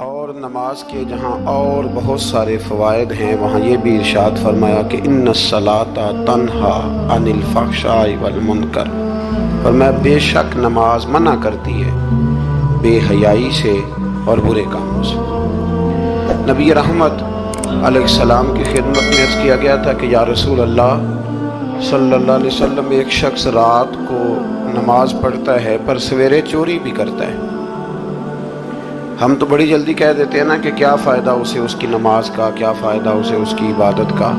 اور نماز کے جہاں اور بہت سارے فوائد ہیں وہاں یہ بھی ارشاد فرمایا کہ ان الصلاۃ تنہا عن الفحشاء والمنکر، اور میں بے شک نماز منع کرتی ہے بے حیائی سے اور برے کاموں سے۔ نبی رحمت علیہ السلام کی خدمت میں عرض کیا گیا تھا کہ یا رسول اللہ صلی اللہ علیہ وسلم، ایک شخص رات کو نماز پڑھتا ہے پر سویرے چوری بھی کرتا ہے۔ ہم تو بڑی جلدی کہہ دیتے ہیں نا کہ کیا فائدہ اسے اس کی نماز کا، کیا فائدہ اسے اس کی عبادت کا۔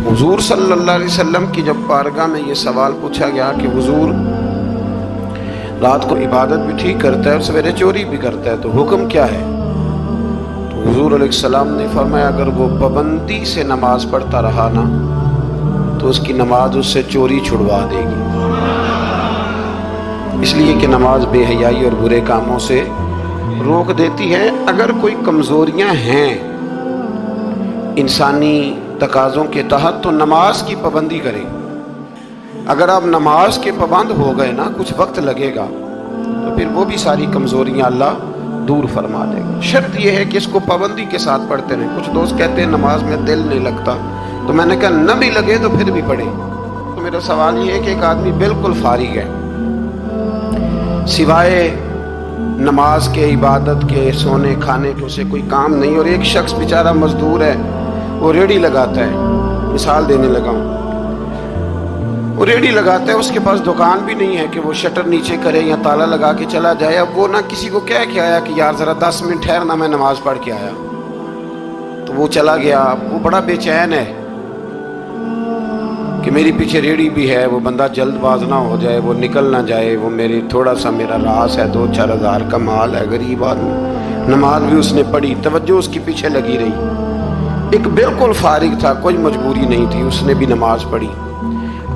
حضور صلی اللہ علیہ وسلم کی جب بارگاہ میں یہ سوال پوچھا گیا کہ حضور رات کو عبادت بھی ٹھیک کرتا ہے اور سویرے چوری بھی کرتا ہے، تو حکم کیا ہے؟ تو حضور علیہ السلام نے فرمایا اگر وہ پابندی سے نماز پڑھتا رہا نا تو اس کی نماز اس سے چوری چھڑوا دے گی، اس لیے کہ نماز بے حیائی اور برے کاموں سے روک دیتی ہے۔ اگر کوئی کمزوریاں ہیں انسانی تقاضوں کے تحت تو نماز کی پابندی کریں۔ اگر آپ نماز کے پابند ہو گئے نا، کچھ وقت لگے گا تو پھر وہ بھی ساری کمزوریاں اللہ دور فرما دے گا۔ شرط یہ ہے کہ اس کو پابندی کے ساتھ پڑھتے رہیں۔ کچھ دوست کہتے ہیں نماز میں دل نہیں لگتا، تو میں نے کہا نہ بھی لگے تو پھر بھی پڑھیں۔ تو میرا سوال یہ ہے کہ ایک آدمی بالکل فارغ ہے، سوائے نماز کے، عبادت کے، سونے کھانے کے اسے کوئی کام نہیں، اور ایک شخص بیچارہ مزدور ہے، وہ ریڑھی لگاتا ہے، مثال دینے لگا ہوں، وہ ریڑھی لگاتا ہے، اس کے پاس دکان بھی نہیں ہے کہ وہ شٹر نیچے کرے یا تالا لگا کے چلا جائے۔ اب وہ نہ کسی کو کہہ کے آیا کہ یار ذرا 10 منٹ ٹھہرنا، میں نماز پڑھ کے آیا، تو وہ چلا گیا۔ وہ بڑا بے چین ہے کہ میری پیچھے ریڑھی بھی ہے، وہ بندہ جلد باز نہ ہو جائے، وہ نکل نہ جائے، وہ میری تھوڑا سا میرا راس ہے، 2-4 ہزار کا مال ہے، غریب آدمی۔ نماز بھی اس نے پڑھی، توجہ اس کی پیچھے لگی رہی۔ ایک بالکل فارغ تھا، کوئی مجبوری نہیں تھی، اس نے بھی نماز پڑھی۔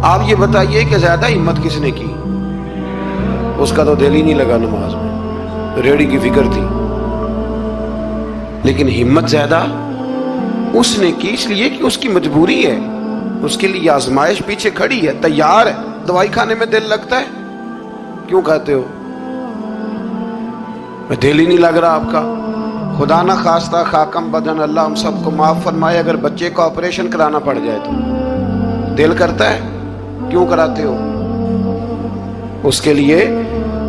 آپ یہ بتائیے کہ زیادہ ہمت کس نے کی؟ اس کا تو دل ہی نہیں لگا نماز میں، ریڑھی کی فکر تھی، لیکن ہمت زیادہ اس نے کی، اس لیے کہ اس کی مجبوری ہے، اس کے لیے آزمائش پیچھے کھڑی ہے، تیار ہے۔ دوائی کھانے میں دل لگتا ہے؟ کیوں کہتے ہو میں دل ہی نہیں لگ رہا آپ کا؟ خدا نہ خواستہ خاکم بدن، اللہ ہم سب کو معاف فرمائے، اگر بچے کو آپریشن کرانا پڑ جائے تو دل کرتا ہے؟ کیوں کراتے ہو؟ اس کے لیے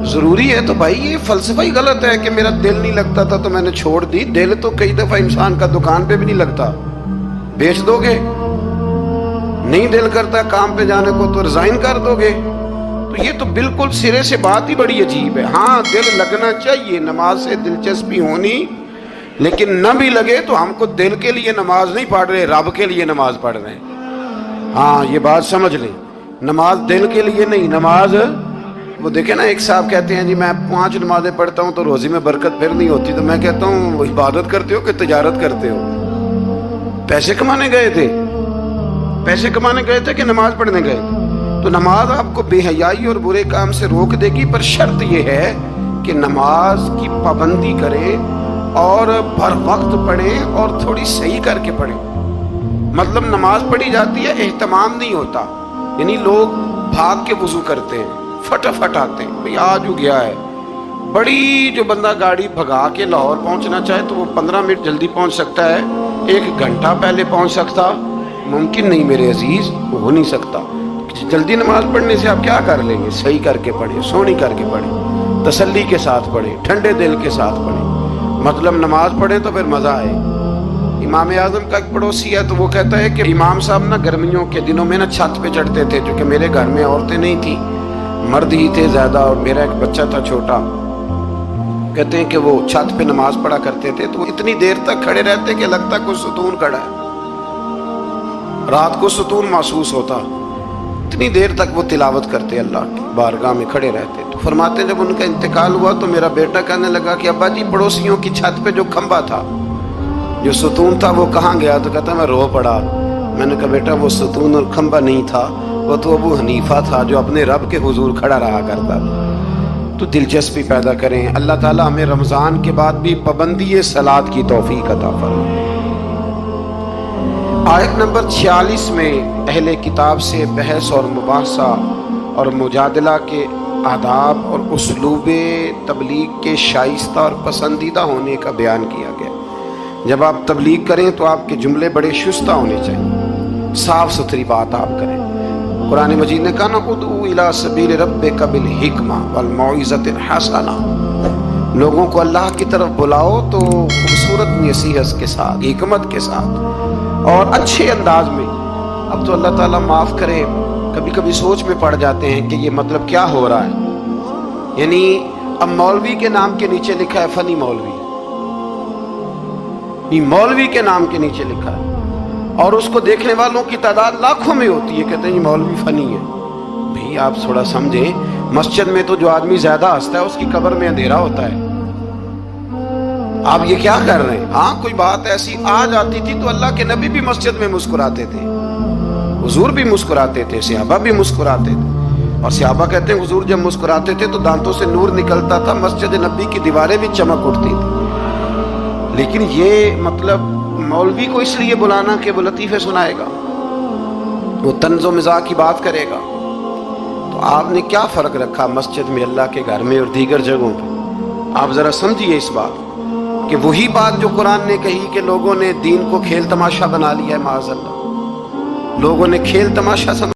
ضروری ہے۔ تو بھائی یہ فلسفہ ہی غلط ہے کہ میرا دل نہیں لگتا تھا تو میں نے چھوڑ دی۔ دل تو کئی دفعہ انسان کا دکان پہ بھی نہیں لگتا، بیچ دو گے؟ نہیں دل کرتا کام پہ جانے کو تو ریزائن کر دو گے؟ تو یہ تو بالکل سرے سے بات ہی بڑی عجیب ہے۔ ہاں دل لگنا چاہیے، نماز سے دلچسپی ہونی، لیکن نہ بھی لگے تو ہم کو دل کے لیے نماز نہیں پڑھ رہے، رب کے لیے نماز پڑھ رہے ہیں۔ ہاں یہ بات سمجھ لیں، نماز دل کے لیے نہیں، نماز وہ دیکھیں نا، ایک صاحب کہتے ہیں جی میں 5 نمازیں پڑھتا ہوں تو روزی میں برکت پھر نہیں ہوتی، تو میں کہتا ہوں وہ عبادت کرتے ہو کہ تجارت کرتے ہو؟ پیسے کمانے گئے تھے؟ پیسے کمانے گئے تھے کہ نماز پڑھنے گئے تھے؟ تو نماز آپ کو بے حیائی اور برے کام سے روک دے گی، پر شرط یہ ہے کہ نماز کی پابندی کریں اور بر وقت پڑھیں اور تھوڑی صحیح کر کے پڑھیں۔ مطلب نماز پڑھی جاتی ہے، اہتمام نہیں ہوتا، یعنی لوگ بھاگ کے وضو کرتے ہیں، فٹافٹ آتے ہیں، بھئی آج ہو گیا ہے۔ بڑی جو بندہ گاڑی بھگا کے لاہور پہنچنا چاہے تو وہ 15 منٹ جلدی پہنچ سکتا ہے، 1 گھنٹہ پہلے پہنچ سکتا ممکن نہیں میرے عزیز، وہ ہو نہیں سکتا۔ جلدی نماز پڑھنے سے آپ کیا کر لیں گے؟ صحیح کر کے پڑھیں، سونی کر کے پڑھیں، تسلی کے ساتھ پڑھیں، ٹھنڈے دل کے ساتھ پڑھیں۔ مطلب نماز پڑھیں تو پھر مزہ آئے۔ امام اعظم کا ایک پڑوسی ہے تو وہ کہتا ہے کہ امام صاحب نا گرمیوں کے دنوں میں نا چھت پہ چڑھتے تھے، کیونکہ میرے گھر میں عورتیں نہیں تھیں، مرد ہی تھے زیادہ، اور میرا ایک بچہ تھا چھوٹا۔ کہتے ہیں کہ وہ چھت پہ نماز پڑھا کرتے تھے تو وہ اتنی دیر تک کھڑے رہتے کہ لگتا کوئی ستون کھڑا ہے، رات کو ستون محسوس ہوتا، اتنی دیر تک وہ تلاوت کرتے، اللہ کی بارگاہ میں کھڑے رہتے۔ تو فرماتے ہیں جب ان کا انتقال ہوا تو میرا بیٹا کہنے لگا کہ ابا جی پڑوسیوں کی چھت پہ جو کھمبا تھا، جو ستون تھا، وہ کہاں گیا؟ تو کہتا میں رو پڑا۔ میں نے کہا بیٹا وہ ستون اور کھمبا نہیں تھا، وہ تو ابو حنیفہ تھا جو اپنے رب کے حضور کھڑا رہا کرتا تھا۔ تو دلچسپی پیدا کریں۔ اللہ تعالیٰ ہمیں رمضان کے بعد بھی پابندی صلاۃ کی توفیق عطا فرمائے۔ آیت نمبر 46 میں اہل کتاب سے بحث اور مباحثہ اور مجادلہ کے آداب اور اسلوب تبلیغ کے شائستہ اور پسندیدہ ہونے کا بیان کیا گیا۔ جب آپ تبلیغ کریں تو آپ کے جملے بڑے شستہ ہونے چاہیے، صاف ستھری بات آپ کریں۔ قرآن مجید نے کہا نا ادعو الی سبیل ربک بالحکمہ والموعظۃ الحسنہ، لوگوں کو اللہ کی طرف بلاؤ تو خوبصورت نصیحت کے ساتھ، حکمت کے ساتھ اور اچھے انداز میں۔ اب تو اللہ تعالیٰ معاف کرے، کبھی کبھی سوچ میں پڑ جاتے ہیں کہ یہ مطلب کیا ہو رہا ہے، یعنی اب مولوی کے نام کے نیچے لکھا ہے فنی مولوی، یہ مولوی کے نام کے نیچے لکھا ہے اور اس کو دیکھنے والوں کی تعداد لاکھوں میں ہوتی ہے، کہتے ہیں یہ مولوی فنی ہے۔ بھئی آپ تھوڑا سمجھیں، مسجد میں تو جو آدمی زیادہ ہنستا ہے اس کی قبر میں اندھیرا ہوتا ہے۔ آپ یہ کیا کر رہے ہیں؟ ہاں کوئی بات ایسی آ جاتی تھی تو اللہ کے نبی بھی مسجد میں مسکراتے تھے، حضور بھی مسکراتے تھے، صحابہ بھی مسکراتے تھے، اور صحابہ کہتے ہیں حضور جب مسکراتے تھے تو دانتوں سے نور نکلتا تھا، مسجد نبی کی دیواریں بھی چمک اٹھتی تھی۔ لیکن یہ مطلب مولوی کو اس لیے بلانا کہ وہ لطیفے سنائے گا، وہ طنز و مزاح کی بات کرے گا، تو آپ نے کیا فرق رکھا مسجد میں، اللہ کے گھر میں اور دیگر جگہوں پہ؟ آپ ذرا سمجھیے اس بات کہ وہی بات جو قرآن نے کہی کہ لوگوں نے دین کو کھیل تماشا بنا لیا ہے، معاذ اللہ، لوگوں نے کھیل تماشا سمجھ